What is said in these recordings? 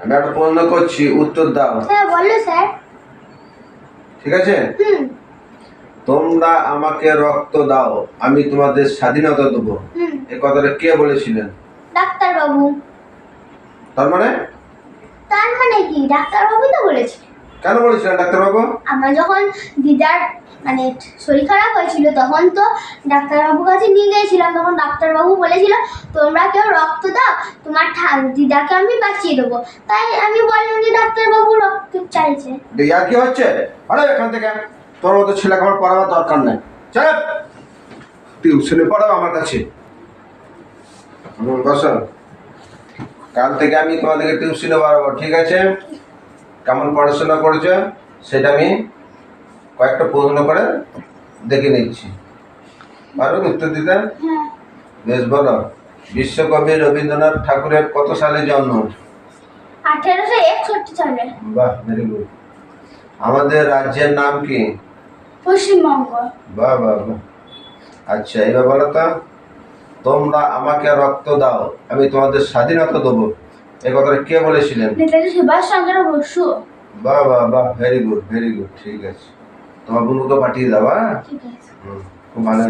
আমি একটা প্রশ্ন করছি, উত্তর দাও। হ্যাঁ বলো স্যার। ঠিক আছে? তোমরা আমাকে রক্ত দাও, আমি তোমাদের স্বাধীনতা দেবো, এই কথাটা কে বলেছিলেন? ডাক্তার বাবু। তার মানে কি ডাক্তার বাবু তো বলেছে। কেন বলেছিলেন ডাক্তার বাবু? আমার যখন দিদার মানে শরীর খারাপ হয়েছিল তখন তো ডাক্তারবাবুর কাছে নিয়ে গিয়েছিলাম, তখন ডাক্তারবাবু বলেছিল তোমরা কেউ রক্ত দাও, তোমার দিদাকে আমি বাঁচিয়ে দেবো। তাই আমি বললাম যে ডাক্তারবাবু রক্ত চাইছে। আর কি হচ্ছে? আরে এখান থেকে তোর মতো ছেলেকে আমার পড়াবার দরকার নেই। চল টিউশনে পড়াও আমার কাছে। বসো, কাল থেকে আমি তোমাদেরকে টিউশনে পড়াবো, ঠিক আছে? কেমন পড়াশোনা করেছো সেটা আমি কয়েকটা প্রশ্ন করে দেখে নিচ্ছি, পারো উত্তর দিতে? বেশ বলো, বিশ্বকবি রবীন্দ্রনাথ ঠাকুরের কত সালে জন্ম? 1861 সালে। বাহ, ভেরি গুড। আমাদের রাজ্যের নাম কি? পশ্চিমবঙ্গ। বাহ বাহ বাহ। আচ্ছা, এবার বলো তো, তোমরা আমাকে রক্ত দাও, আমি তোমাদের স্বাধীনতা দেবো, এই কথাটা কে বলেছিলেন? নেতাজি সুভাষচন্দ্র বসু। বাহ বাহ বাহ, ভেরি গুড ভেরি গুড। ঠিক আছে, তোমার বন্ধুকে পাঠিয়ে দাও। হ্যাঁ, ঠিক আছে। খুব ভালো।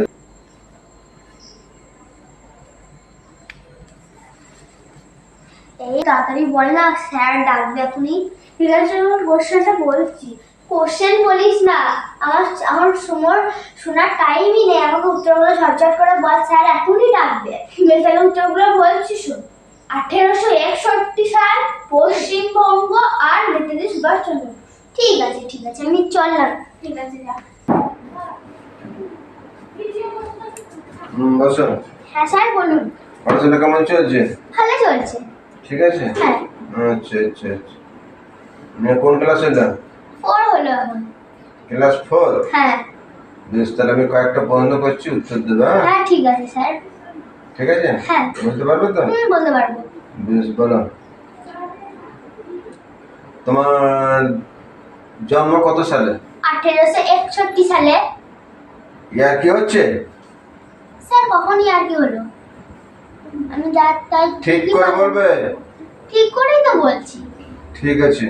এই তাড়াতাড়ি বল না, স্যার ডাকবে এখনই। ঠিক আছে, আমি কোশ্চেনটা বলছি। কোশ্চেন বলিস না, আমার শোনার টাইমই নেই। আমাকে উত্তরগুলো ঝটঝট করে বল, স্যার এখনই ডাকবে। তাহলে উত্তরগুলো বলছি শোন। 1861 সাল, পশ্চিমবঙ্গ, আর নেতাজি সুভাষচন্দ্র। ঠিক আছে ঠিক আছে, আমি চললাম। ঠিক আছে যা। বসো। হ্যাঁ স্যার বলুন। পড়াশোনা কেমন চলছে? ভালো চলছে। ঠিক আছে। হ্যাঁ। আচ্ছা আচ্ছা আচ্ছা, কোন ক্লাস এটা? 4 হলো এখন। ক্লাস 4? হ্যাঁ। বেশ, তাহলে আমি কয়েকটা প্রশ্ন করছি, উত্তর দেবে। হ্যাঁ ঠিক আছে স্যার। ঠিক আছে? হ্যাঁ। বলতে পারবে তো? বলতে পারবো। বেশ, বলো, তোমার জন্ম কত সালে? 1861 সালে। ইয়ার কি হচ্ছে? স্যার কখনই আর কি হলো? আমি তাই ঠিক করে বলবে। ঠিক করেই তো বলছি। ঠিক আছে,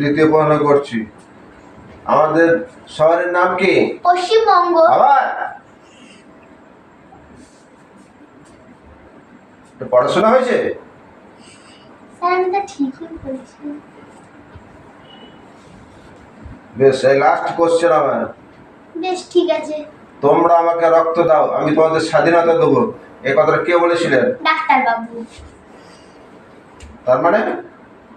দ্বিতীয় প্রশ্ন করছি, আমাদের শহরের নাম কি? পশ্চিমবঙ্গ। আবার পড়াশোনা হয়েছে? স্যার আমি তো ঠিকই বলছি। বেশ, এই লাস্ট কোশ্চেন আমার। বেশ ঠিক আছে। তোমরা আমাকে রক্ত দাও, আমি তোমাদের স্বাধীনতা দেবো, এই কথাটা কে বলেছিলেন? ডাক্তার বাবু।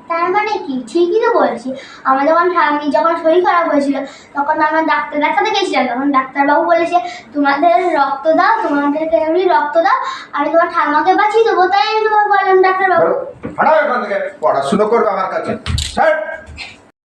তার মানে কি ঠিকই তো বলছি। আমি যখন শরীর খারাপ হয়েছিল তখন আমার ডাক্তার দেখাতে গেছিলাম, তখন ডাক্তারবাবু বলেছে তোমাদের রক্ত দাও, তোমাদেরকে আমি রক্ত দাও, আমি তোমার ঠাকুমাকে বাঁচিয়ে দেবো। তাই আমি তোমাকে বললাম ডাক্তারবাবু। পড়াশোনা করবে আমার কাছে।